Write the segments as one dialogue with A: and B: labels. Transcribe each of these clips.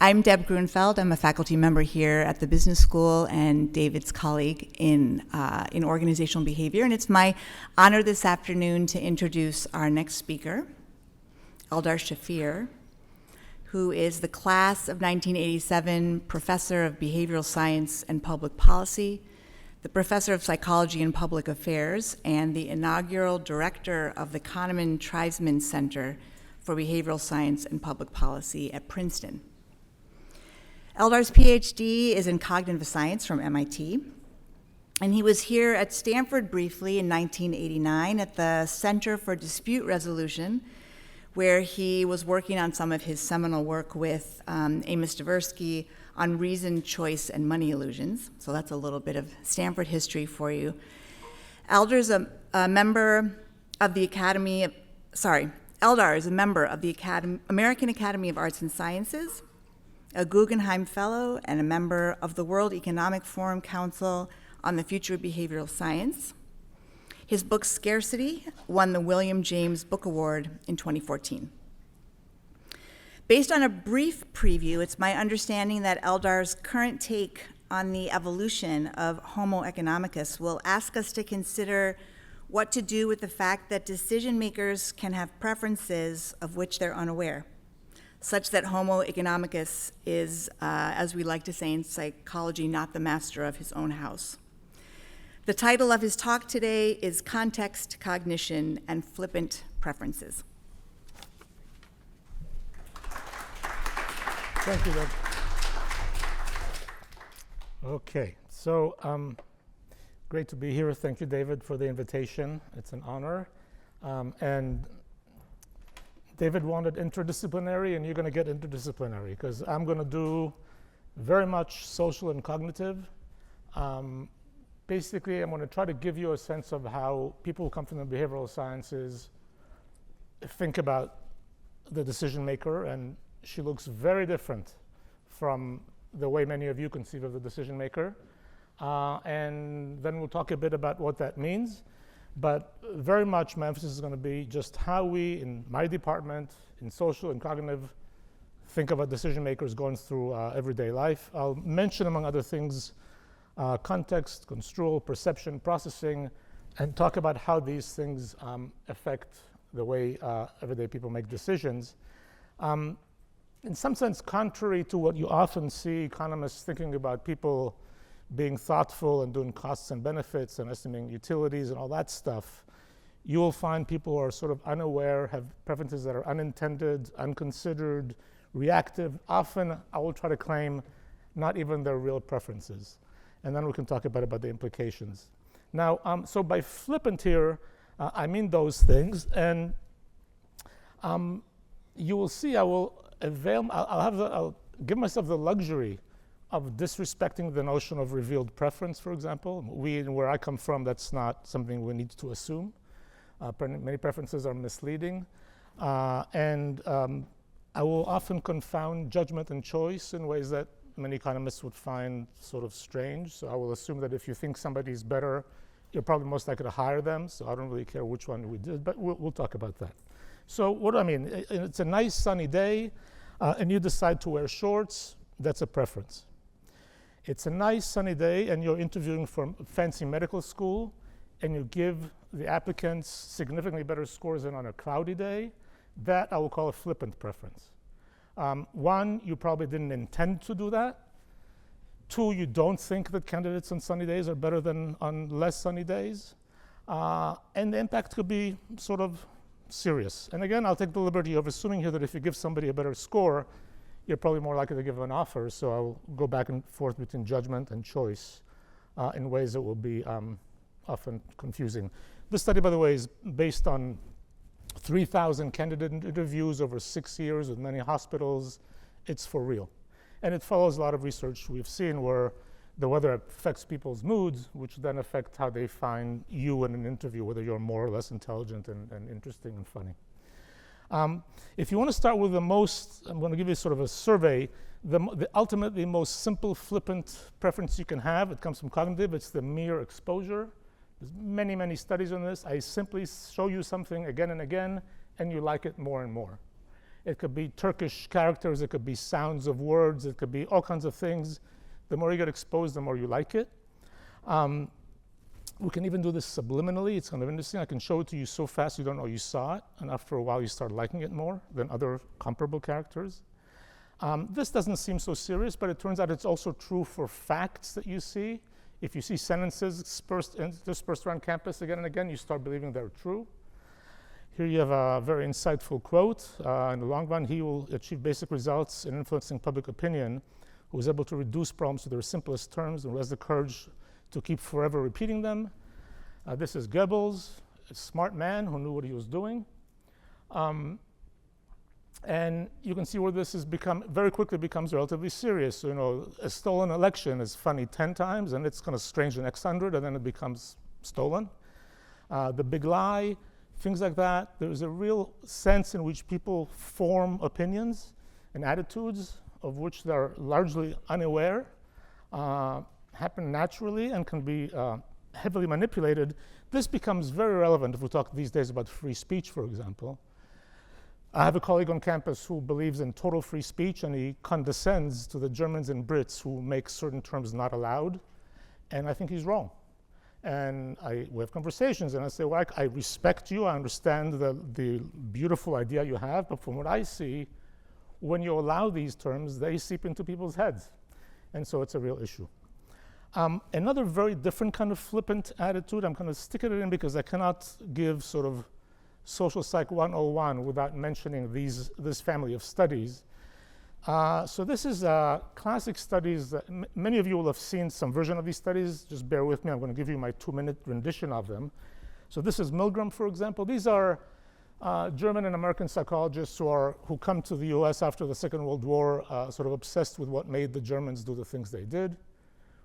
A: I'm Deb Grunfeld. I'm a faculty member here at the business school and David's colleague in organizational behavior. And it's my honor this afternoon to introduce our next speaker, Eldar Shafir, who is the class of 1987 professor of behavioral science and public policy, the professor of psychology and public affairs, and the inaugural director of the Kahneman-Treisman Center for Behavioral Science and Public Policy at Princeton. Eldar's PhD is in cognitive science from MIT, and he was here at Stanford briefly in 1989 at the Center for Dispute Resolution, where he was working on some of his seminal work with Amos Tversky on reason, choice, and money illusions. So that's a little bit of Stanford history for you. Eldar is a member of the American Academy of Arts and Sciences, a Guggenheim Fellow, and a member of the World Economic Forum Council on the Future of Behavioral Science. His book, Scarcity, won the William James Book Award in 2014. Based on a brief preview, it's my understanding that Eldar's current take on the evolution of Homo economicus will ask us to consider what to do with the fact that decision makers can have preferences of which they're unaware, such that Homo economicus is, as we like to say in psychology, not the master of his own house. The title of his talk today is Context, Cognition, and Flippant Preferences.
B: Thank you, Deb. Okay, so great to be here. Thank you, David, for the invitation. It's an honor. And David wanted interdisciplinary, and you're going to get interdisciplinary, because I'm going to do very much social and cognitive. Basically, I'm going to try to give you a sense of how people who come from the behavioral sciences think about the decision maker, and she looks very different from the way many of you conceive of the decision maker. And then we'll talk a bit about what that means. But very much my emphasis is going to be just how we, in my department, in social and cognitive, think about decision makers going through everyday life. I'll mention, among other things, context, construal, perception, processing, and talk about how these things affect the way everyday people make decisions. In some sense, contrary to what you often see economists thinking about people being thoughtful and doing costs and benefits and estimating utilities and all that stuff, you will find people who are sort of unaware, have preferences that are unintended, unconsidered, reactive. Often, I will try to claim not even their real preferences. And then we can talk about the implications. Now, so by flippant here, I mean those things. And you will see I'll give myself the luxury of disrespecting the notion of revealed preference, for example. Where I come from, that's not something we need to assume. Many preferences are misleading. And I will often confound judgment and choice in ways that many economists would find sort of strange. So I will assume that if you think somebody's better, you're probably most likely to hire them. So I don't really care which one we did, but we'll talk about that. So what do I mean? It's a nice sunny day, and you decide to wear shorts. That's a preference. It's a nice sunny day, and you're interviewing for a fancy medical school, and you give the applicants significantly better scores than on a cloudy day. That I will call a flippant preference. One, you probably didn't intend to do that. Two, you don't think that candidates on sunny days are better than on less sunny days. And the impact could be sort of serious. And again, I'll take the liberty of assuming here that if you give somebody a better score, you're probably more likely to give an offer. So I'll go back and forth between judgment and choice in ways that will be often confusing. This study, by the way, is based on 3,000 candidate interviews over 6 years with many hospitals. It's for real. And it follows a lot of research we've seen where the weather affects people's moods, which then affect how they find you in an interview, whether you're more or less intelligent and interesting and funny. If you want to start with the most, I'm going to give you sort of a survey, the ultimately most simple flippant preference you can have. It comes from cognitive. It's the mere exposure. There's many, many studies on this. I simply show you something again and again, and you like it more and more. It could be Turkish characters, it could be sounds of words, it could be all kinds of things. The more you get exposed, the more you like it. We can even do this subliminally. It's kind of interesting. I can show it to you so fast you don't know you saw it, and after a while you start liking it more than other comparable characters. This doesn't seem so serious, but it turns out it's also true for facts that you see. If you see sentences dispersed around campus again and again, you start believing they're true. Here you have a very insightful quote. In the long run, he will achieve basic results in influencing public opinion, who is able to reduce problems to their simplest terms and who has the courage to keep forever repeating them. This is Goebbels, a smart man who knew what he was doing. And you can see where this has very quickly becomes relatively serious. So, you know, a stolen election is funny 10 times, and it's kind of strange the next 100, and then it becomes stolen. The big lie, things like that. There's a real sense in which people form opinions and attitudes of which they're largely unaware, happen naturally and can be heavily manipulated. This becomes very relevant if we talk these days about free speech, for example. I have a colleague on campus who believes in total free speech, and he condescends to the Germans and Brits who make certain terms not allowed, and I think he's wrong. And we have conversations, and I say, well, I respect you, I understand the beautiful idea you have, but from what I see, when you allow these terms, they seep into people's heads. And so it's a real issue. Another very different kind of flippant attitude, I'm going to stick it in because I cannot give sort of Social Psych 101 without mentioning this family of studies. So this is classic studies. Many of you will have seen some version of these studies. Just bear with me. I'm going to give you my 2-minute rendition of them. So this is Milgram, for example. These are German and American psychologists who come to the US after the Second World War, sort of obsessed with what made the Germans do the things they did.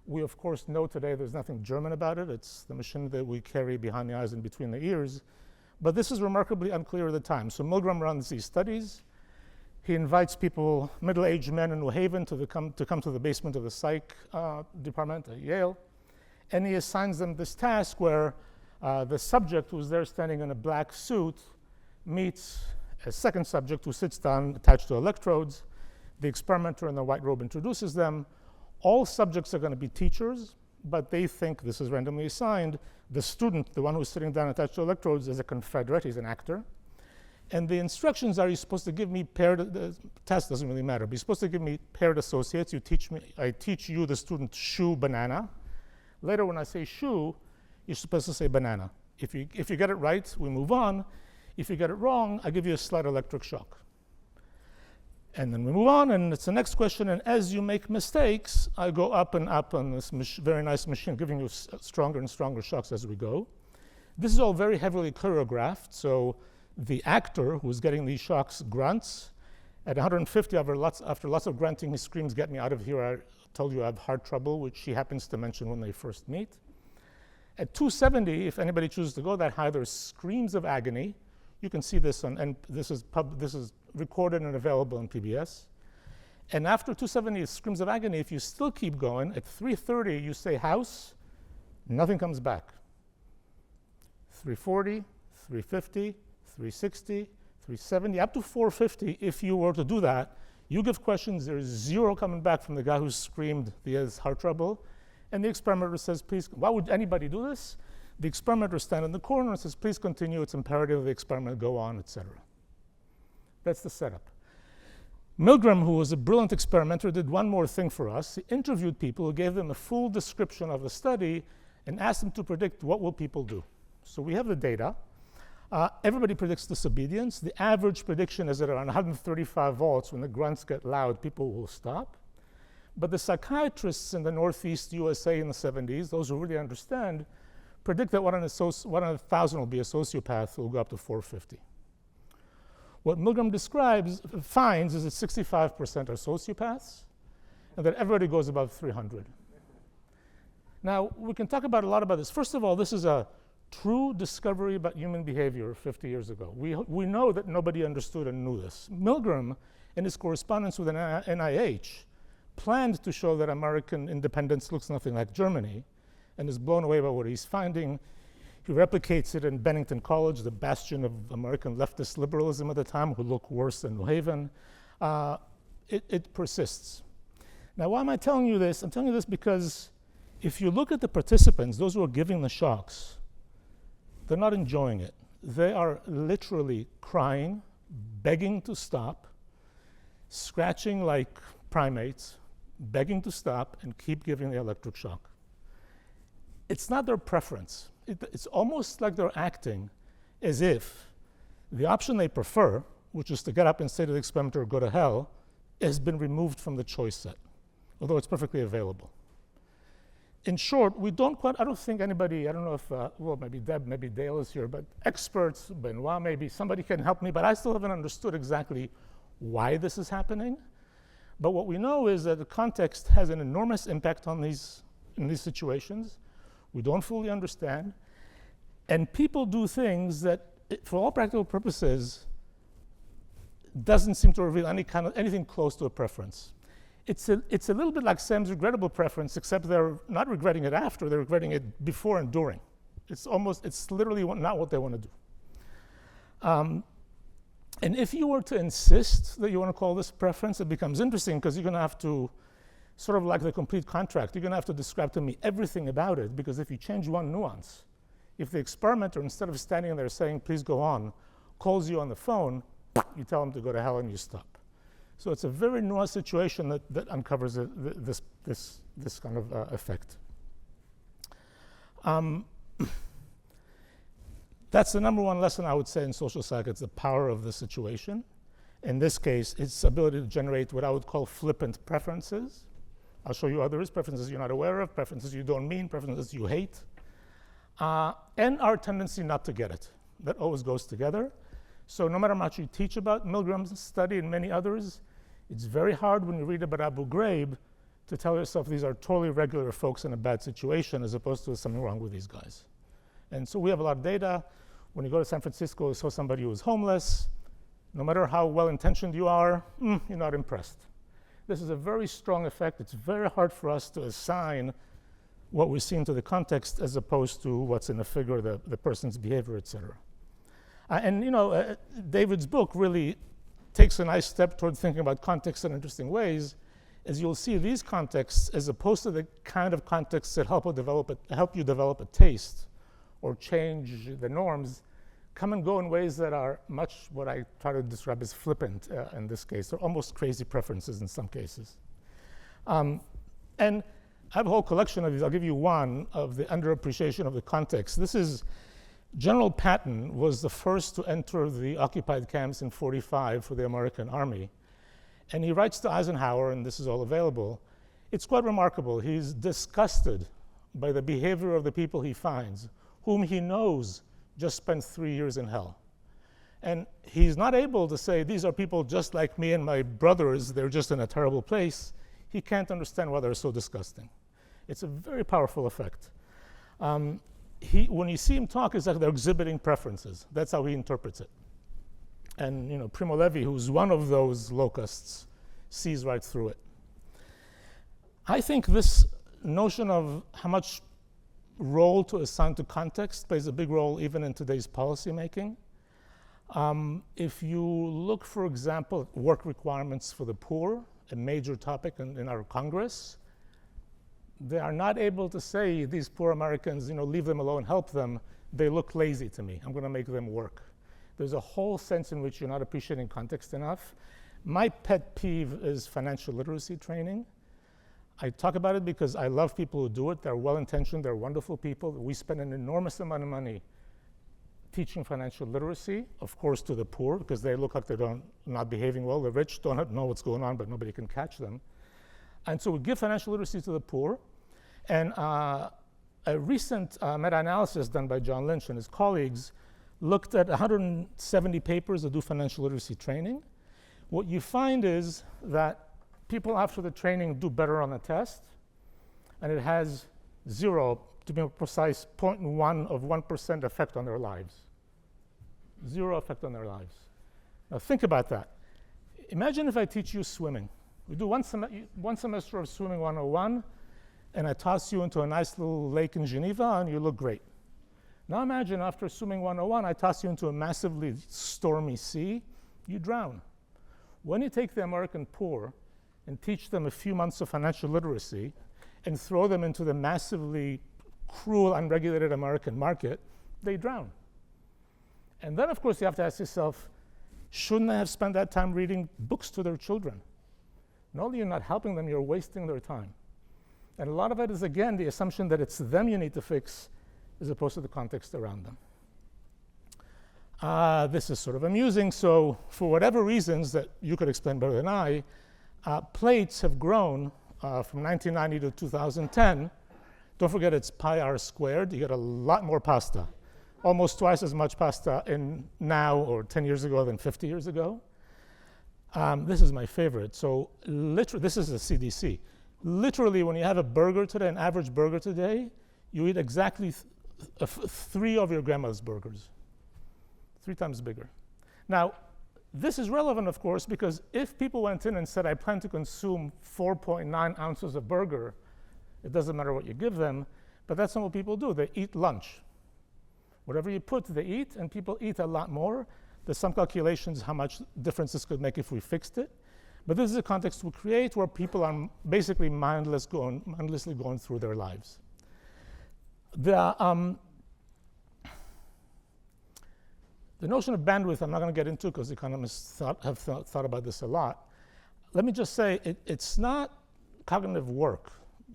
B: We, of course, know today there's nothing German about it. It's the machine that we carry behind the eyes and between the ears. But this is remarkably unclear at the time. So Milgram runs these studies. He invites people, middle-aged men in New Haven, to come to the basement of the psych department at Yale. And he assigns them this task where the subject who's there standing in a black suit meets a second subject who sits down attached to electrodes. The experimenter in the white robe introduces them. All subjects are going to be teachers, but they think this is randomly assigned. The student, the one who's sitting down attached to electrodes, is a Confederate, he's an actor. And the instructions are, you're supposed to give me paired, the test doesn't really matter, but you're supposed to give me paired associates. I teach you, the student, shoe, banana. Later when I say shoe, you're supposed to say banana. If you get it right, we move on. If you get it wrong, I give you a slight electric shock. And then we move on, and it's the next question, and as you make mistakes, I go up and up on this very nice machine, giving you stronger and stronger shocks as we go. This is all very heavily choreographed, so the actor who's getting these shocks grunts. At 150, after lots of grunting, he screams, "Get me out of here, I told you I have heart trouble," which he happens to mention when they first meet. At 270, if anybody chooses to go that high, there's screams of agony. You can see this and this is recorded and available on PBS. And after 270 screams of agony, if you still keep going, at 330 you say house, nothing comes back. 340, 350, 360, 370, up to 450. If you were to do that, you give questions, there's zero coming back from the guy who screamed he has heart trouble. And the experimenter says, please, why would anybody do this? The experimenter stands in the corner and says, please continue, it's imperative the experiment go on, etc. That's the setup. Milgram, who was a brilliant experimenter, did one more thing for us. He interviewed people, who gave them a full description of the study, and asked them to predict what will people do. So we have the data. Everybody predicts disobedience. The average prediction is that around 135 volts, when the grunts get loud, people will stop. But the psychiatrists in the Northeast USA in the 70s, those who really understand, predict that one in 1,000 will be a sociopath who will go up to 450. What Milgram finds is that 65% are sociopaths, and that everybody goes above 300. Now, we can talk a lot about this. First of all, this is a true discovery about human behavior 50 years ago. We know that nobody understood and knew this. Milgram, in his correspondence with NIH, planned to show that American independence looks nothing like Germany, and is blown away by what he's finding. He replicates it in Bennington College, the bastion of American leftist liberalism at the time, who looked worse than New Haven. It persists. Now, why am I telling you this? I'm telling you this because if you look at the participants, those who are giving the shocks, they're not enjoying it. They are literally crying, begging to stop, scratching like primates, begging to stop and keep giving the electric shock. It's not their preference. It's almost like they're acting as if the option they prefer, which is to get up and say to the experimenter, go to hell, has been removed from the choice set, although it's perfectly available. In short, I don't think anybody, I don't know if, well, maybe Deb, maybe Dale is here, but experts, Benoit, maybe somebody can help me, but I still haven't understood exactly why this is happening. But what we know is that the context has an enormous impact on in these situations. We don't fully understand. And people do things that, for all practical purposes, doesn't seem to reveal anything close to a preference. It's a little bit like Sam's regrettable preference, except they're not regretting it after, they're regretting it before and during. It's literally not what they want to do. And if you were to insist that you want to call this preference, it becomes interesting because you're going to have to, sort of like the complete contract, you're going to have to describe to me everything about it, because if you change one nuance, if the experimenter, instead of standing there saying, please go on, calls you on the phone, you tell them to go to hell and you stop. So it's a very nuanced situation that uncovers this kind of effect. That's the number one lesson I would say in social psych. It's the power of the situation. In this case, its ability to generate what I would call flippant preferences. I'll show you others, preferences you're not aware of, preferences you don't mean, preferences you hate, and our tendency not to get it. That always goes together. So no matter how much you teach about Milgram's study and many others, it's very hard when you read about Abu Ghraib to tell yourself these are totally regular folks in a bad situation as opposed to something wrong with these guys. And so we have a lot of data. When you go to San Francisco, you saw somebody who was homeless. No matter how well-intentioned you are, you're not impressed. This is a very strong effect. It's very hard for us to assign what we see into the context as opposed to what's in the figure, the person's behavior, et cetera. And David's book really takes a nice step toward thinking about context in interesting ways, as you'll see these contexts, as opposed to the kind of contexts that help you develop a taste or change the norms, come and go in ways that are much what I try to describe as flippant in this case. They're almost crazy preferences in some cases. And I have a whole collection of these. I'll give you one of the underappreciation of the context. This is General Patton was the first to enter the occupied camps in 1945 for the American Army. And he writes to Eisenhower, and this is all available. It's quite remarkable. He's disgusted by the behavior of the people he finds, whom he knows just spent 3 years in hell. And he's not able to say, these are people just like me and my brothers, they're just in a terrible place. He can't understand why they're so disgusting. It's a very powerful effect. When you see him talk, it's like they're exhibiting preferences. That's how he interprets it. And Primo Levi, who's one of those locusts, sees right through it. I think this notion of how much role to assign to context plays a big role even in today's policy making. If you look, for example, at work requirements for the poor, a major topic in our Congress, they are not able to say, these poor Americans, leave them alone, help them. They look lazy to me. I'm going to make them work. There's a whole sense in which you're not appreciating context enough. My pet peeve is financial literacy training. I talk about it because I love people who do it. They're well-intentioned. They're wonderful people. We spend an enormous amount of money teaching financial literacy, of course, to the poor, because they look like they're not behaving well. The rich don't know what's going on, but nobody can catch them. And so we give financial literacy to the poor. And a recent meta-analysis done by John Lynch and his colleagues looked at 170 papers that do financial literacy training. What you find is that people after the training do better on the test, and it has 0, to be more precise, 0.1 of 1% effect on their lives. 0 effect on their lives. Now think about that. Imagine if I teach you swimming. We do one semester of Swimming 101, and I toss you into a nice little lake in Geneva, and you look great. Now imagine after assuming 101, I toss you into a massively stormy sea, you drown. When you take the American poor and teach them a few months of financial literacy and throw them into the massively cruel, unregulated American market, they drown. And then, of course, you have to ask yourself, shouldn't I have spent that time reading books to their children? Not only you're not helping them, you're wasting their time. And a lot of it is, again, the assumption that it's them you need to fix as opposed to the context around them. This is sort of amusing. So for whatever reasons that you could explain better than I, plates have grown from 1990 to 2010. Don't forget it's pi r squared. You get a lot more pasta. Almost twice as much pasta in now or 10 years ago than 50 years ago. This is my favorite. So literally, this is a CDC. Literally, when you have a burger today, an average burger today, you eat exactly 3 of your grandma's burgers, 3 times bigger. Now, this is relevant, of course, because if people went in and said, I plan to consume 4.9 ounces of burger, it doesn't matter what you give them, but that's not what people do. They eat lunch. Whatever you put, they eat, and people eat a lot more. There's some calculations how much difference this could make if we fixed it. But this is a context we create where people are basically mindlessly going through their lives. The notion of bandwidth, I'm not going to get into because economists have thought about this a lot. Let me just say, it's not cognitive work.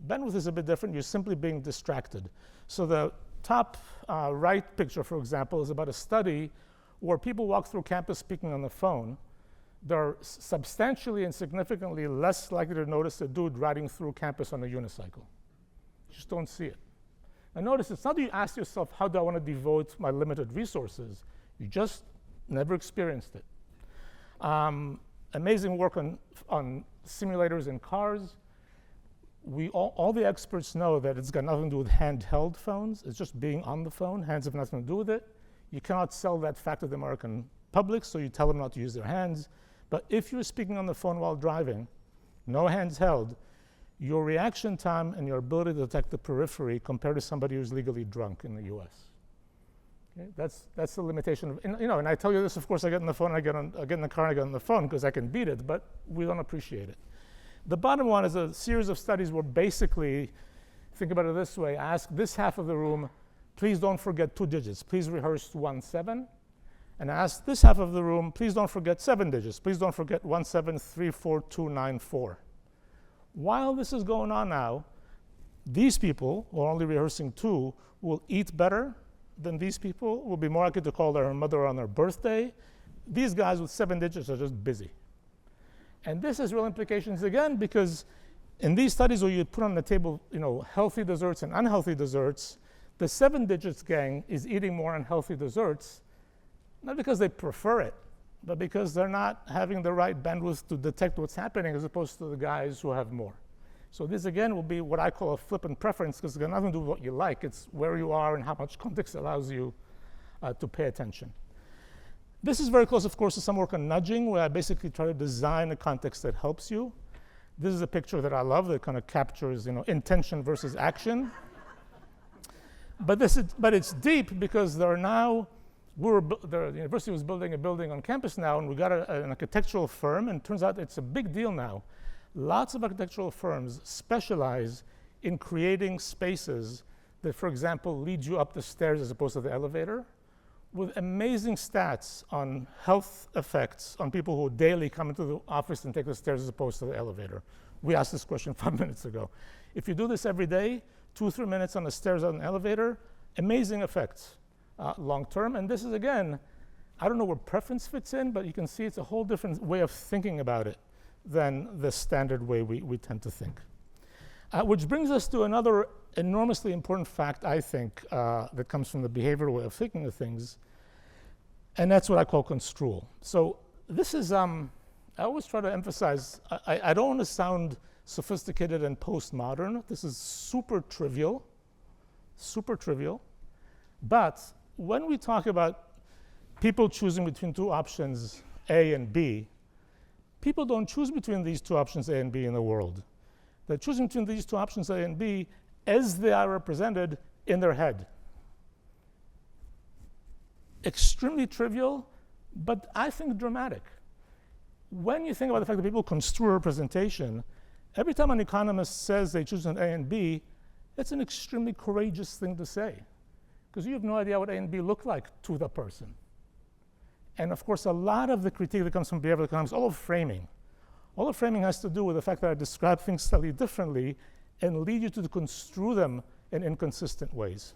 B: Bandwidth is a bit different. You're simply being distracted. So the top right picture, for example, is about a study where people walk through campus speaking on the phone. They're substantially and significantly less likely to notice a dude riding through campus on a unicycle. You just don't see it. And notice, it's not that you ask yourself, how do I want to devote my limited resources? You just never experienced it. Amazing work on simulators in cars. All the experts know that it's got nothing to do with handheld phones. It's just being on the phone. Hands have nothing to do with it. You cannot sell that fact to the American public, so you tell them not to use their hands. But if you're speaking on the phone while driving, no hands held, your reaction time and your ability to detect the periphery compared to somebody who's legally drunk in the US. Okay? That's the limitation of, and I tell you this, of course, I get in the phone, I get in the car, and I get on the phone because I can beat it, but we don't appreciate it. The bottom one is a series of studies where basically, think about it this way, ask this half of the room, please don't forget 2 digits. Please rehearse 17. And ask this half of the room, please don't forget 7 digits. Please don't forget 1734294. While this is going on now, these people who are only rehearsing 2 will eat better than these people, will be more likely to call their mother on their birthday. These guys with 7 digits are just busy. And this has real implications again, because in these studies where you put on the table, healthy desserts and unhealthy desserts, the 7 digits gang is eating more unhealthy desserts, not because they prefer it, but because they're not having the right bandwidth to detect what's happening as opposed to the guys who have more. So this, again, will be what I call a flippant preference, because it's got nothing to do with what you like. It's where you are and how much context allows you to pay attention. This is very close, of course, to some work on nudging, where I basically try to design a context that helps you. This is a picture that I love that kind of captures, intention versus action. But it's deep because there are now, the university was building a building on campus now, and we got an architectural firm, and it turns out it's a big deal now. Lots of architectural firms specialize in creating spaces that, for example, lead you up the stairs as opposed to the elevator, with amazing stats on health effects on people who daily come into the office and take the stairs as opposed to the elevator. We asked this question 5 minutes ago. If you do this every day, 2 or 3 minutes on the stairs on an elevator, amazing effects long term. And this is, again, I don't know where preference fits in, but you can see it's a whole different way of thinking about it than the standard way we tend to think. Which brings us to another enormously important fact, I think, that comes from the behavioral way of thinking of things, and that's what I call construal. So this is, I always try to emphasize, I don't want to sound sophisticated and postmodern. This is super trivial, but when we talk about people choosing between 2 options, A and B, people don't choose between these 2 options, A and B, in the world. They're choosing between these 2 options, A and B, as they are represented in their head. extremely trivial, but I think dramatic. When you think about the fact that people construe representation, every time an economist says they choose an A and B, it's an extremely courageous thing to say, because you have no idea what A and B look like to the person. And of course, a lot of the critique that comes from behavioral economics, all of framing has to do with the fact that I describe things slightly differently and lead you to construe them in inconsistent ways.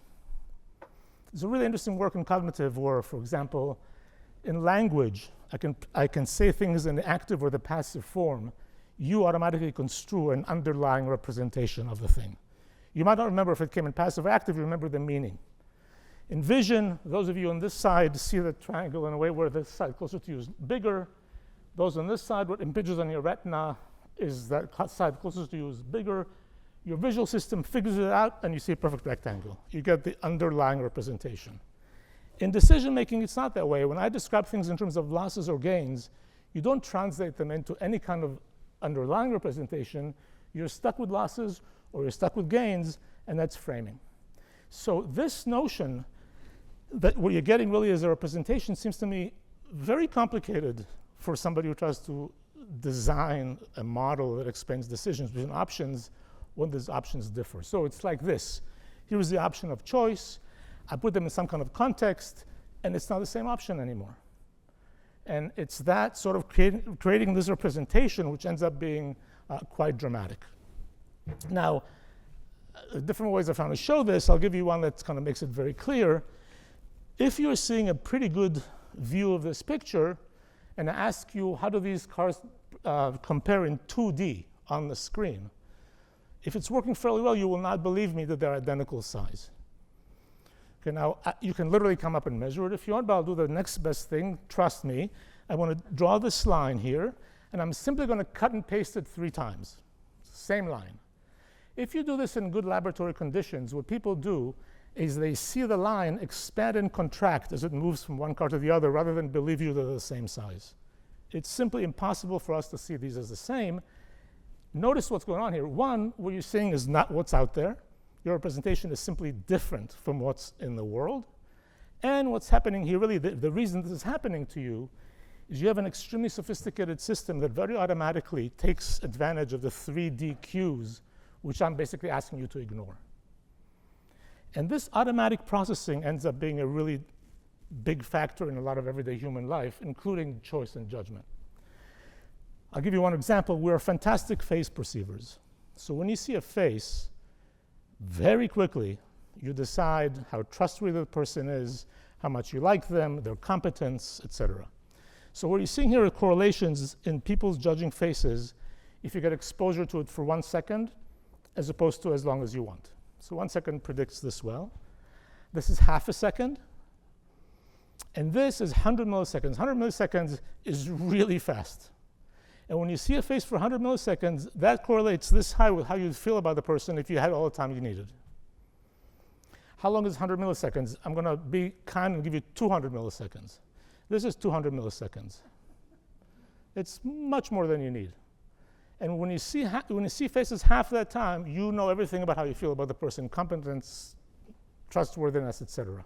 B: There's a really interesting work in cognitive where, for example, in language, I can say things in the active or the passive form. You automatically construe an underlying representation of the thing. You might not remember if it came in passive or active, you remember the meaning. In vision, those of you on this side see the triangle in a way where this side closer to you is bigger. Those on this side, what impinges on your retina is that side closest to you is bigger. Your visual system figures it out, and you see a perfect rectangle. You get the underlying representation. In decision making, it's not that way. When I describe things in terms of losses or gains, you don't translate them into any kind of underlying representation. You're stuck with losses or you're stuck with gains, and that's framing. So this notion that what you're getting really is a representation seems to me very complicated for somebody who tries to design a model that explains decisions between options when those options differ. So it's like this. Here's the option of choice. I put them in some kind of context, and it's not the same option anymore. And it's that sort of creating this representation, which ends up being quite dramatic. Now, different ways I found to show this. I'll give you one that kind of makes it very clear. If you're seeing a pretty good view of this picture, and I ask you, how do these cars compare in 2D on the screen? If it's working fairly well, you will not believe me that they're identical size. Okay, now, you can literally come up and measure it if you want, but I'll do the next best thing. Trust me. I want to draw this line here, and I'm simply going to cut and paste it 3 times. Same line. If you do this in good laboratory conditions, what people do is they see the line expand and contract as it moves from one car to the other, rather than believe you they're the same size. It's simply impossible for us to see these as the same. Notice what's going on here. One, what you're seeing is not what's out there. Your representation is simply different from what's in the world. And what's happening here, really, the reason this is happening to you is you have an extremely sophisticated system that very automatically takes advantage of the 3D cues, which I'm basically asking you to ignore. And this automatic processing ends up being a really big factor in a lot of everyday human life, including choice and judgment. I'll give you one example. We're fantastic face perceivers. So when you see a face, very quickly, you decide how trustworthy the person is, how much you like them, their competence, etc. So what you're seeing here are correlations in people's judging faces if you get exposure to it for 1 second, as opposed to as long as you want. So 1 second predicts this well. This is half a second. And this is 100 milliseconds. 100 milliseconds is really fast. And when you see a face for 100 milliseconds, that correlates this high with how you feel about the person if you had all the time you needed. How long is 100 milliseconds? I'm going to be kind and give you 200 milliseconds. This is 200 milliseconds. It's much more than you need. And when you see faces half that time, you know everything about how you feel about the person, competence, trustworthiness, etc.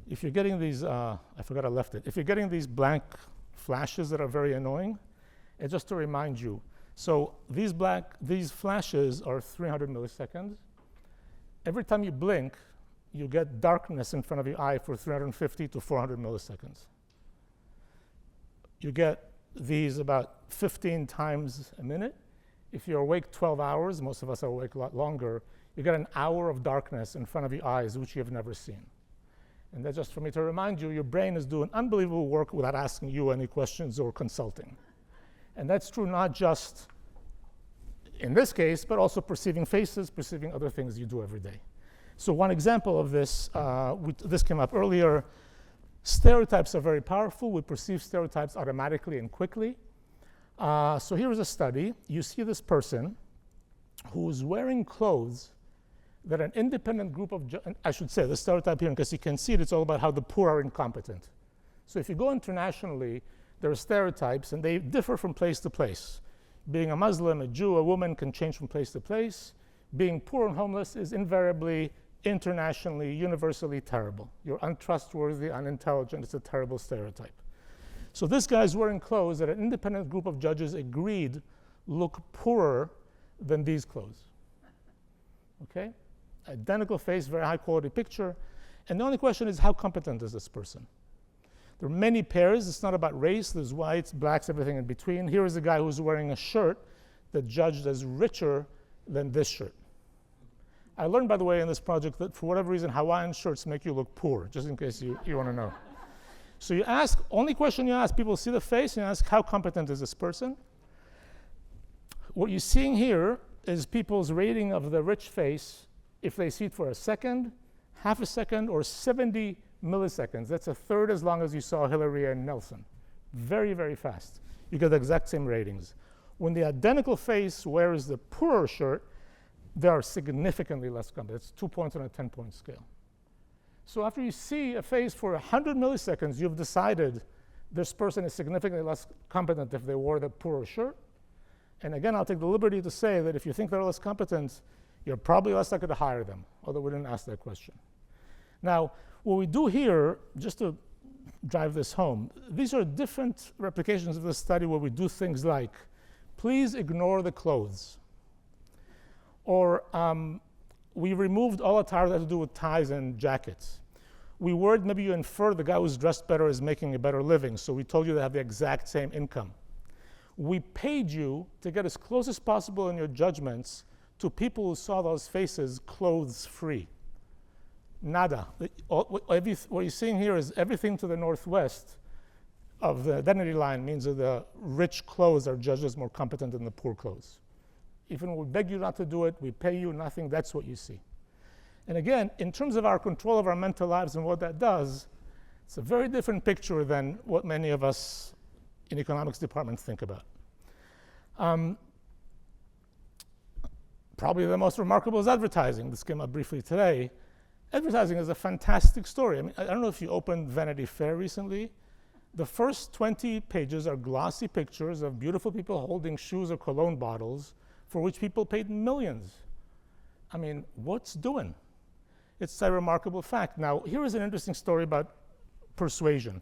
B: If you're getting these, I forgot I left it. If you're getting these blank flashes that are very annoying, it's just to remind you. So these flashes are 300 milliseconds. Every time you blink, you get darkness in front of your eye for 350 to 400 milliseconds. You get these about 15 times a minute. If you're awake 12 hours, most of us are awake a lot longer, you get an hour of darkness in front of your eyes, which you have never seen. And that's just for me to remind you, your brain is doing unbelievable work without asking you any questions or consulting. And that's true not just in this case, but also perceiving faces, perceiving other things you do every day. So one example of this, this came up earlier. Stereotypes are very powerful. We perceive stereotypes automatically and quickly. So here is a study. You see this person who is wearing clothes that an independent group of, I should say the stereotype here, because you can see it, it's all about how the poor are incompetent. So if you go internationally, there are stereotypes, and they differ from place to place. Being a Muslim, a Jew, a woman can change from place to place. Being poor and homeless is invariably internationally, universally terrible. You're untrustworthy, unintelligent. It's a terrible stereotype. So this guy's wearing clothes that an independent group of judges agreed look poorer than these clothes. Okay? Identical face, very high quality picture. And the only question is, how competent is this person? There are many pairs. It's not about race. There's whites, blacks, everything in between. Here is a guy who's wearing a shirt that judged as richer than this shirt. I learned, by the way, in this project that for whatever reason, Hawaiian shirts make you look poor, just in case you want to know. So you ask, only question you ask, people see the face and you ask, how competent is this person? What you're seeing here is people's rating of the rich face if they see it for a second, half a second, or 70 milliseconds. That's a third as long as you saw Hillary and Nelson. Very, very fast. You get the exact same ratings. When the identical face wears the poorer shirt, they are significantly less competent. It's 2 points on a 10-point scale. So after you see a face for 100 milliseconds, you've decided this person is significantly less competent if they wore the poorer shirt. And again, I'll take the liberty to say that if you think they're less competent, you're probably less likely to hire them, although we didn't ask that question. Now, what we do here, just to drive this home, these are different replications of the study where we do things like, please ignore the clothes. Or we removed all attire that had to do with ties and jackets. We worried maybe you infer the guy who's dressed better is making a better living, so we told you they have the exact same income. We paid you to get as close as possible in your judgments to people who saw those faces clothes-free. Nada. What you're seeing here is everything to the northwest of the identity line means that the rich clothes are judged as more competent than the poor clothes. Even when we beg you not to do it, we pay you nothing, that's what you see. And again, in terms of our control of our mental lives and what that does, it's a very different picture than what many of us in economics departments think about. Probably the most remarkable is advertising. This came up briefly today. Advertising is a fantastic story. I mean, I don't know if you opened Vanity Fair recently. The first 20 pages are glossy pictures of beautiful people holding shoes or cologne bottles for which people paid millions. I mean, what's doing? It's a remarkable fact. Now, here is an interesting story about persuasion.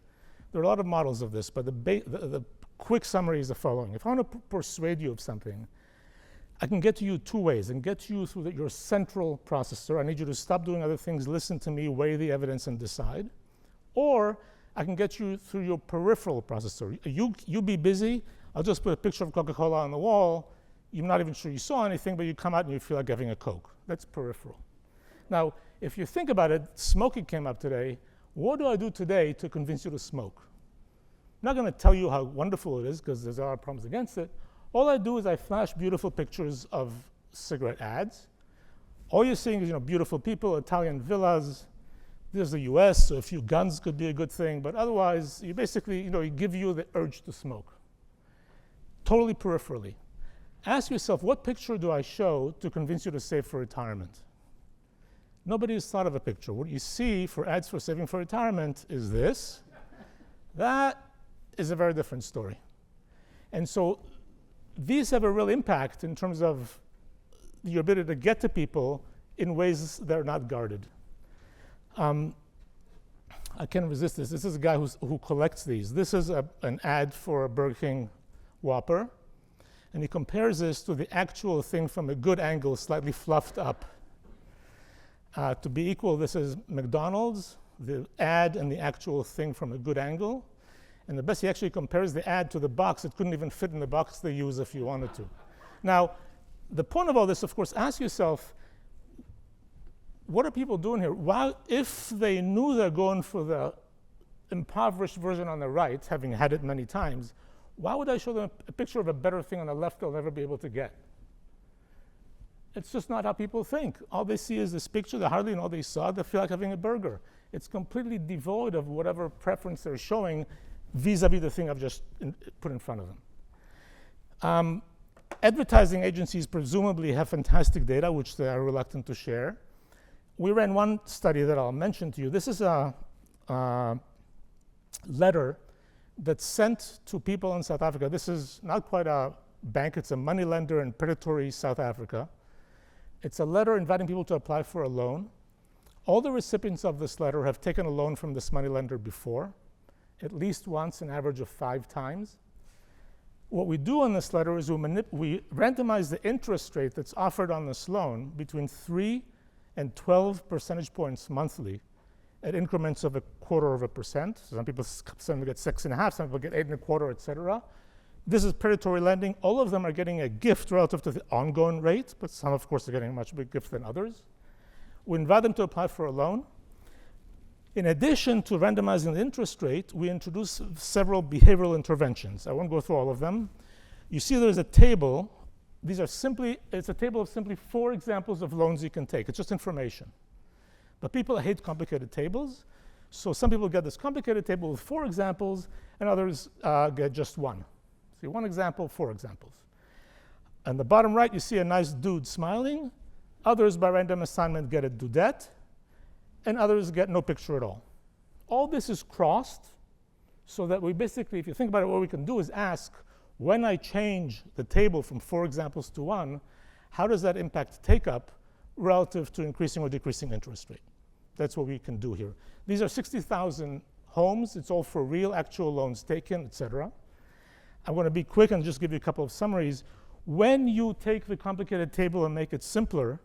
B: There are a lot of models of this, but the quick summary is the following. If I want to persuade you of something, I can get to you two ways. I can get to you through your central processor. I need you to stop doing other things, listen to me, weigh the evidence, and decide. Or I can get you through your peripheral processor. You be busy. I'll just put a picture of Coca-Cola on the wall. You're not even sure you saw anything, but you come out and you feel like having a Coke. That's peripheral. Now, if you think about it, smoking came up today. What do I do today to convince you to smoke? I'm not going to tell you how wonderful it is, because there's a lot of problems against it. All I do is I flash beautiful pictures of cigarette ads. All you're seeing is beautiful people, Italian villas. There's the US, so a few guns could be a good thing. But otherwise, you basically, it give you the urge to smoke. Totally peripherally. Ask yourself, what picture do I show to convince you to save for retirement? Nobody has thought of a picture. What you see for ads for saving for retirement is this. That is a very different story. And so these have a real impact in terms of your ability to get to people in ways that are not guarded. I can't resist this. This is a guy who collects these. This is an ad for a Burger King Whopper. And he compares this to the actual thing from a good angle, slightly fluffed up. To be equal, this is McDonald's, the ad and the actual thing from a good angle. And the best, he actually compares the ad to the box. It couldn't even fit in the box they use if you wanted to. Now, the point of all this, of course, ask yourself, what are people doing here? Why, if they knew they're going for the impoverished version on the right, having had it many times, why would I show them a picture of a better thing on the left they'll never be able to get? It's just not how people think. All they see is this picture. They hardly know they saw it. They feel like having a burger. It's completely devoid of whatever preference they're showing vis-a-vis the thing I've just put in front of them. Advertising agencies presumably have fantastic data, which they are reluctant to share. We ran one study that I'll mention to you. This is a letter that's sent to people in South Africa. This is not quite a bank. It's a money lender in predatory South Africa. It's a letter inviting people to apply for a loan. All the recipients of this letter have taken a loan from this moneylender before, at least once, an average of 5 times. What we do on this letter is we randomize the interest rate that's offered on this loan between 3 and 12 percentage points monthly at increments of 0.25%. Some people get 6.5, some people get 8.25, et cetera. This is predatory lending. All of them are getting a gift relative to the ongoing rate, but some, of course, are getting a much bigger gift than others. We invite them to apply for a loan. In addition to randomizing the interest rate, we introduce several behavioral interventions. I won't go through all of them. You see there's a table. It's a table of simply 4 examples of loans you can take. It's just information. But people hate complicated tables. So some people get this complicated table with 4 examples, and others get just 1. See, 1 example, 4 examples. On the bottom right, you see a nice dude smiling. Others, by random assignment, get a dudette, and others get no picture at all. All this is crossed so that we basically, if you think about it, what we can do is ask, when I change the table from 4 examples to 1, how does that impact take-up relative to increasing or decreasing interest rate? That's what we can do here. These are 60,000 homes. It's all for real, actual loans taken, et cetera. I'm going to be quick and just give you a couple of summaries. When you take the complicated table and make it simpler,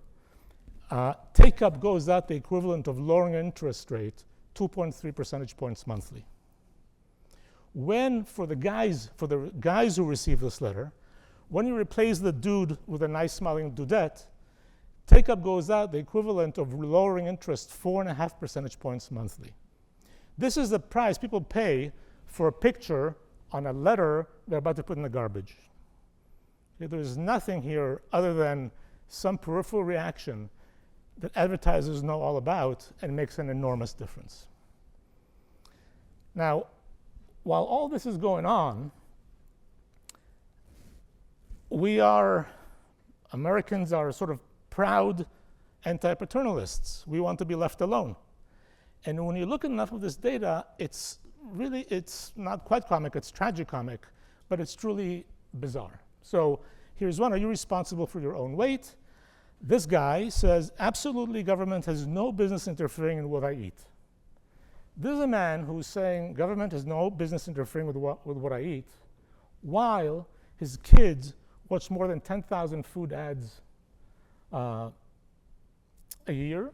B: take-up goes out the equivalent of lowering interest rate 2.3 percentage points monthly. When, for the guys who receive this letter, when you replace the dude with a nice smiling dudette, take-up goes out the equivalent of lowering interest 4.5 percentage points monthly. This is the price people pay for a picture on a letter they're about to put in the garbage. Okay, there's nothing here other than some peripheral reaction that advertisers know all about and makes an enormous difference. Now, while all this is going on, Americans are sort of proud anti-paternalists. We want to be left alone. And when you look at enough of this data, it's not quite comic, it's tragicomic, but it's truly bizarre. So here's one. Are you responsible for your own weight? This guy says, absolutely, government has no business interfering in what I eat. This is a man who's saying government has no business interfering with what I eat, while his kids watch more than 10,000 food ads a year,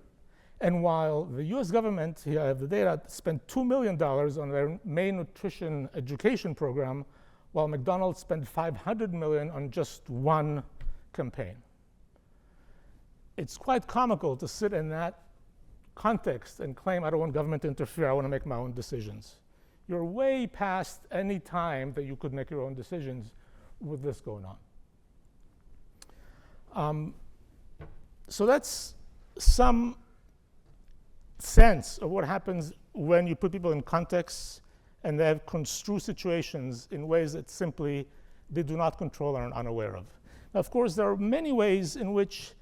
B: and while the US government, here I have the data, spent $2 million on their main nutrition education program, while McDonald's spent $500 million on just one campaign. It's quite comical to sit in that context and claim, I don't want government to interfere, I want to make my own decisions. You're way past any time that you could make your own decisions with this going on. So that's some sense of what happens when you put people in context and they have construed situations in ways that simply they do not control and are unaware of. Now, of course, there are many ways in which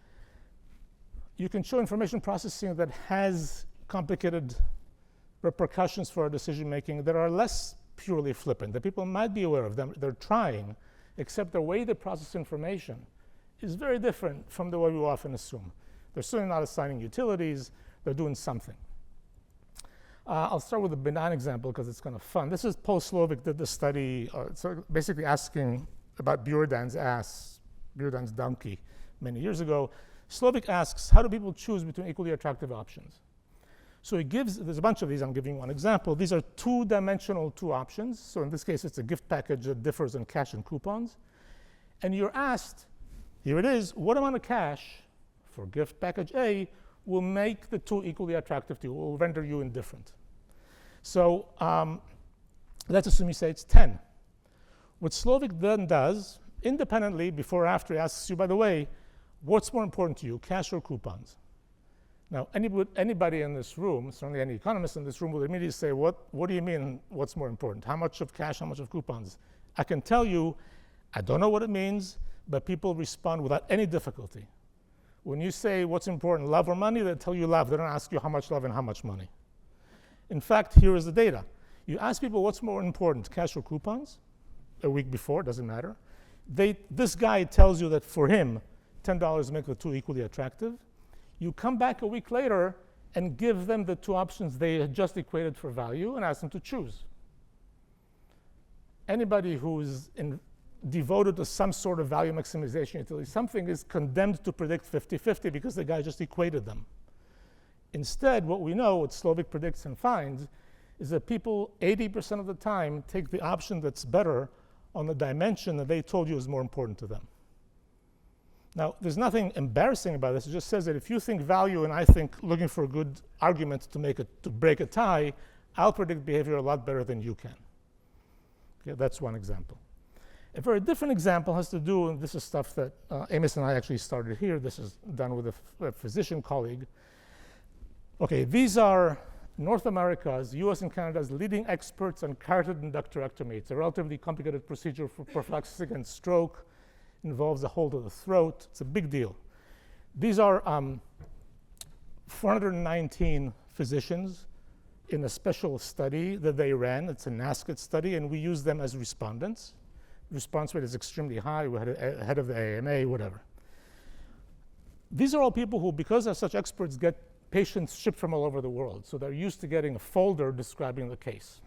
B: you can show information processing that has complicated repercussions for our decision making that are less purely flippant, that people might be aware of them. They're trying, except the way they process information is very different from the way we often assume. They're certainly not assigning utilities, they're doing something. I'll start with a benign example because it's kind of fun. This is Paul Slovic did this study, so basically asking about Buridan's ass, Buridan's donkey, many years ago. Slovic asks, how do people choose between equally attractive options? So he gives, there's a bunch of these, I'm giving one example. These are 2-dimensional 2 options. So in this case, it's a gift package that differs in cash and coupons. And you're asked, here it is, what amount of cash for gift package A will make the 2 equally attractive to you, will render you indifferent? So let's assume you say it's 10. What Slovic then does, independently, before or after, he asks you, by the way, what's more important to you, cash or coupons? Now, anybody in this room, certainly any economist in this room, will immediately say, what do you mean, what's more important? How much of cash, how much of coupons? I can tell you, I don't know what it means, but people respond without any difficulty. When you say what's important, love or money, they tell you love. They don't ask you how much love and how much money. In fact, here is the data. You ask people what's more important, cash or coupons, a week before, doesn't matter. This guy tells you that for him, $10 make the 2 equally attractive. You come back a week later, and give them the two options they had just equated for value and ask them to choose. Anybody who's devoted to some sort of value maximization utility, something is condemned to predict 50-50 because the guy just equated them. Instead, what we know, what Slovic predicts and finds, is that people 80% of the time take the option that's better on the dimension that they told you is more important to them. Now, there's nothing embarrassing about this. It just says that if you think value and I think looking for a good argument to break a tie, I'll predict behavior a lot better than you can. Okay, that's one example. A very different example has to do, and this is stuff that Amos and I actually started here. This is done with a physician colleague. Okay, these are North America's, US and Canada's leading experts on carotid endarterectomy. It's a relatively complicated procedure for prophylaxis against stroke. Involves a hold of the throat. It's a big deal. These are 419 physicians in a special study that they ran. It's a NASCET study, and we use them as respondents. Response rate is extremely high. We had a head of the AMA, whatever. These are all people who, because they're such experts, get patients shipped from all over the world. So they're used to getting a folder describing the case.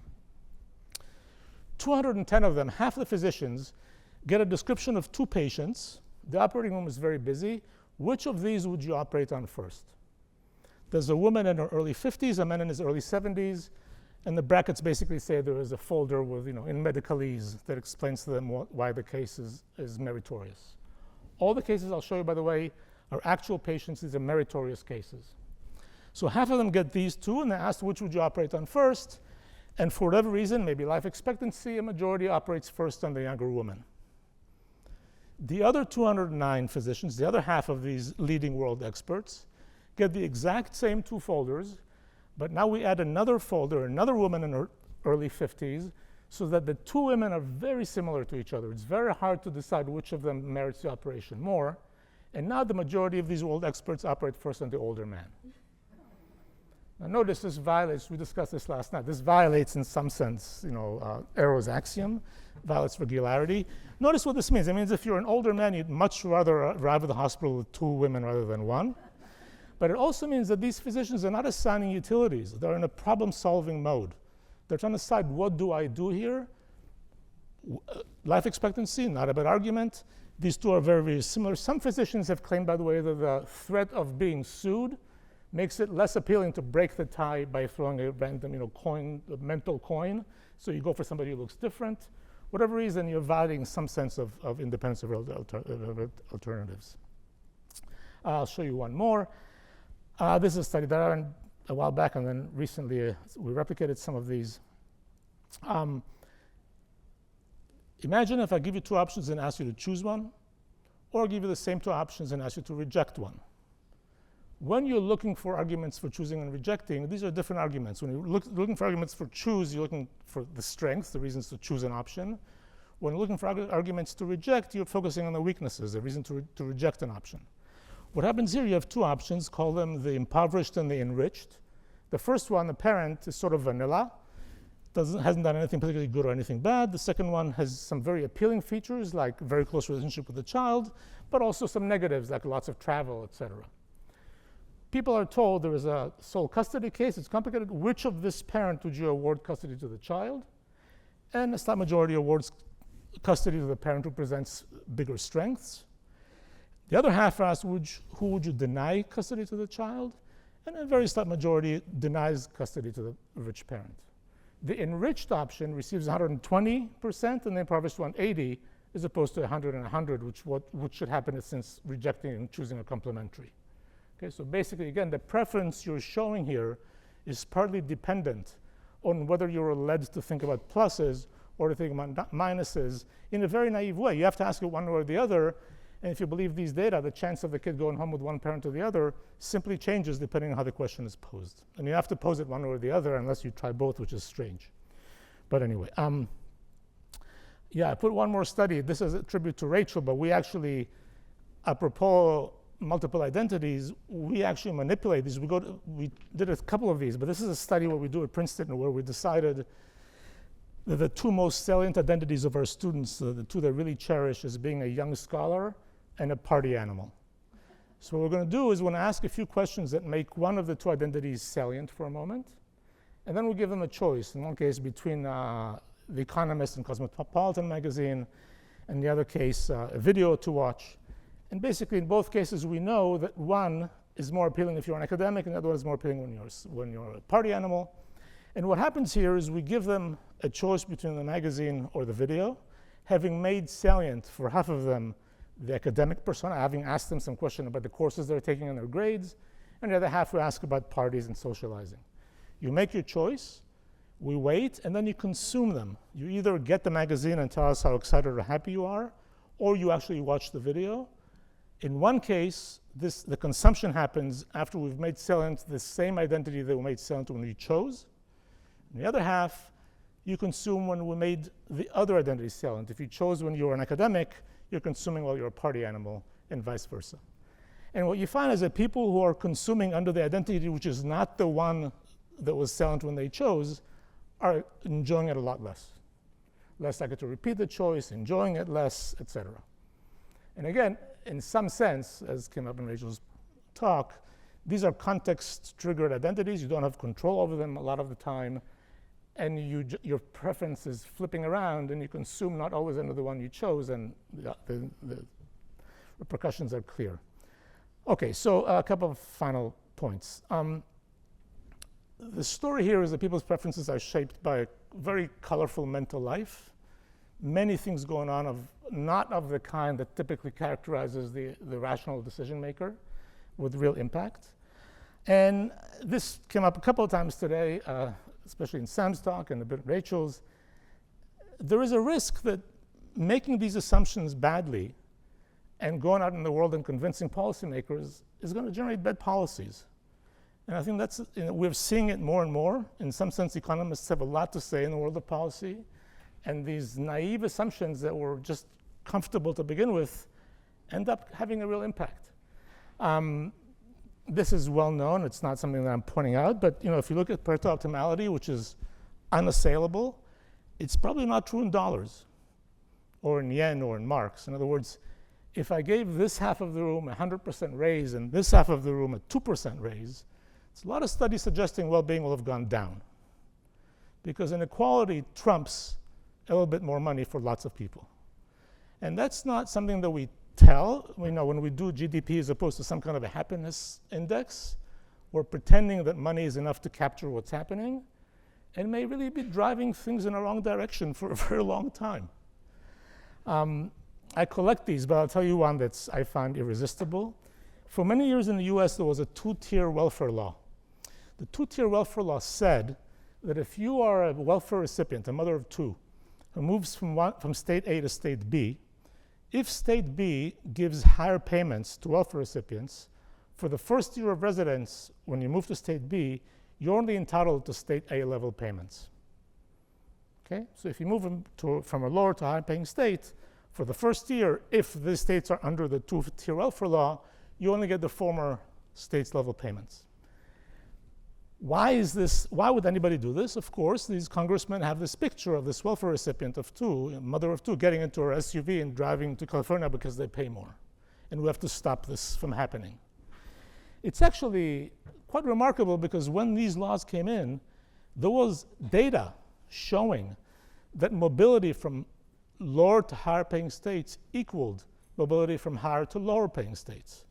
B: 210 of them, half the physicians, get a description of two patients. The operating room is very busy. Which of these would you operate on first? There's a woman in her early 50s, a man in his early 70s, and the brackets basically say there is a folder with, in medicalese that explains to them why the case is meritorious. All the cases I'll show you, by the way, are actual patients. These are meritorious cases. So half of them get these two, and they're asked which would you operate on first, and for whatever reason, maybe life expectancy, a majority operates first on the younger woman. The other 209 physicians, the other half of these leading world experts, get the exact same two folders, but now we add another folder, another woman in her early 50s, so that the two women are very similar to each other. It's very hard to decide which of them merits the operation more. And now the majority of these world experts operate first on the older man. Now notice this violates, we discussed this last night, this violates in some sense, Arrow's axiom, violates regularity. Notice what this means. It means if you're an older man, you'd much rather arrive at the hospital with two women rather than one. But it also means that these physicians are not assigning utilities. They're in a problem-solving mode. They're trying to decide, what do I do here? Life expectancy, not a bad argument. These two are very, very similar. Some physicians have claimed, by the way, that the threat of being sued makes it less appealing to break the tie by throwing a random, coin, a mental coin. So you go for somebody who looks different. Whatever reason, you're violating some sense of independence of alternatives. I'll show you one more. This is a study that I ran a while back, and then recently we replicated some of these. Imagine if I give you two options and ask you to choose one, or give you the same two options and ask you to reject one. When you're looking for arguments for choosing and rejecting, these are different arguments. When you're looking for arguments for choose, you're looking for the strengths, the reasons to choose an option. When you're looking for arguments to reject, you're focusing on the weaknesses, the reason to reject an option. What happens here, you have two options, call them the impoverished and the enriched. The first one, the parent, is sort of vanilla, hasn't done anything particularly good or anything bad. The second one has some very appealing features, like very close relationship with the child, but also some negatives, like lots of travel, etc. People are told there is a sole custody case. It's complicated. Which of this parent would you award custody to the child? And a slight majority awards custody to the parent who presents bigger strengths. The other half asks, who would you deny custody to the child? And a very slight majority denies custody to the rich parent. The enriched option receives 120%, and the impoverished one 80%, as opposed to 100 and 100, which should happen since rejecting and choosing are complementary. Okay, so basically, again, the preference you're showing here is partly dependent on whether you're led to think about pluses or to think about minuses in a very naive way. You have to ask it one way or the other, and if you believe these data, the chance of the kid going home with one parent or the other simply changes depending on how the question is posed. And you have to pose it one way or the other unless you try both, which is strange. But anyway, I put one more study. This is a tribute to Rachel, but we actually, apropos multiple identities, we actually manipulate these. We did a couple of these, but this is a study what we do at Princeton where we decided that the two most salient identities of our students, the two they really cherish, is being a young scholar and a party animal. So what we're going to do is we're going to ask a few questions that make one of the two identities salient for a moment, and then we'll give them a choice, in one case between The Economist and Cosmopolitan magazine, and the other case, a video to watch. And basically, in both cases, we know that one is more appealing if you're an academic, and the other one is more appealing when you're a party animal. And what happens here is we give them a choice between the magazine or the video, having made salient for half of them the academic persona, having asked them some question about the courses they're taking and their grades, and the other half we ask about parties and socializing. You make your choice, we wait, and then you consume them. You either get the magazine and tell us how excited or happy you are, or you actually watch the video. In one case, the consumption happens after we've made salient the same identity that we made salient when we chose. In the other half, you consume when we made the other identity salient. If you chose when you were an academic, you're consuming while you're a party animal, and vice versa. And what you find is that people who are consuming under the identity which is not the one that was salient when they chose are enjoying it a lot less. Less likely to repeat the choice, enjoying it less, etc. And again, in some sense, as came up in Rachel's talk, these are context-triggered identities. You don't have control over them a lot of the time. And your preference is flipping around, and you consume not always under the one you chose, and the repercussions are clear. OK, so a couple of final points. The story here is that people's preferences are shaped by a very colorful mental life. Many things going on, not of the kind that typically characterizes the rational decision maker with real impact. And this came up a couple of times today, especially in Sam's talk and a bit in Rachel's. There is a risk that making these assumptions badly and going out in the world and convincing policymakers is going to generate bad policies. And I think that's, we're seeing it more and more. In some sense, economists have a lot to say in the world of policy. And these naive assumptions that were just comfortable to begin with end up having a real impact. This is well known. It's not something that I'm pointing out. But if you look at Pareto optimality, which is unassailable, it's probably not true in dollars or in yen or in marks. In other words, if I gave this half of the room a 100% raise and this half of the room a 2% raise, there's a lot of studies suggesting well-being will have gone down, because inequality trumps a little bit more money for lots of people. And that's not something that we tell. We know when we do GDP as opposed to some kind of a happiness index, we're pretending that money is enough to capture what's happening, and may really be driving things in the wrong direction for a very long time. I collect these, but I'll tell you one that's I find irresistible. For many years in the US, there was a two-tier welfare law. The two-tier welfare law said that if you are a welfare recipient, a mother of two, who moves from state A to state B, if state B gives higher payments to welfare recipients, for the first year of residence, when you move to state B, you're only entitled to state A level payments. Okay? So if you move from a lower to higher paying state, for the first year, if the states are under the two-tier welfare law, you only get the former state's level payments. Why is this? Why would anybody do this? Of course, these congressmen have this picture of this welfare recipient of two, a mother of two, getting into her SUV and driving to California because they pay more. And we have to stop this from happening. It's actually quite remarkable, because when these laws came in, there was data showing that mobility from lower to higher paying states equaled mobility from higher to lower paying states.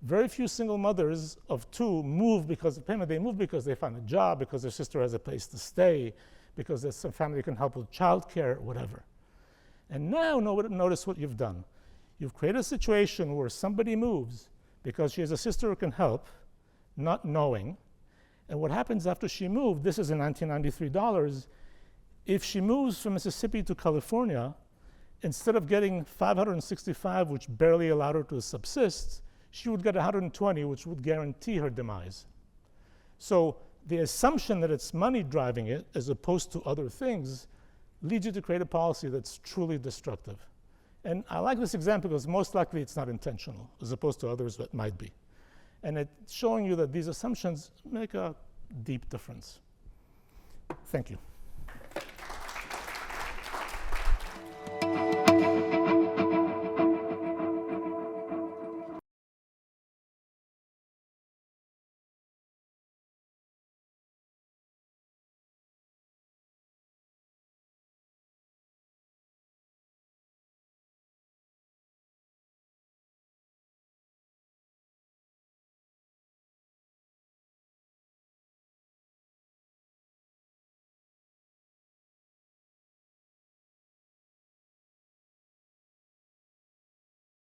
B: Very few single mothers of two move because of payment. They move because they find a job, because their sister has a place to stay, because there's some family who can help with childcare, whatever. And now notice what you've done. You've created a situation where somebody moves because she has a sister who can help, not knowing. And what happens after she moved, this is in 1993 dollars, if she moves from Mississippi to California, instead of getting 565, which barely allowed her to subsist, she would get 120, which would guarantee her demise. So the assumption that it's money driving it, as opposed to other things, leads you to create a policy that's truly destructive. And I like this example because most likely it's not intentional, as opposed to others that might be. And it's showing you that these assumptions make a deep difference. Thank you.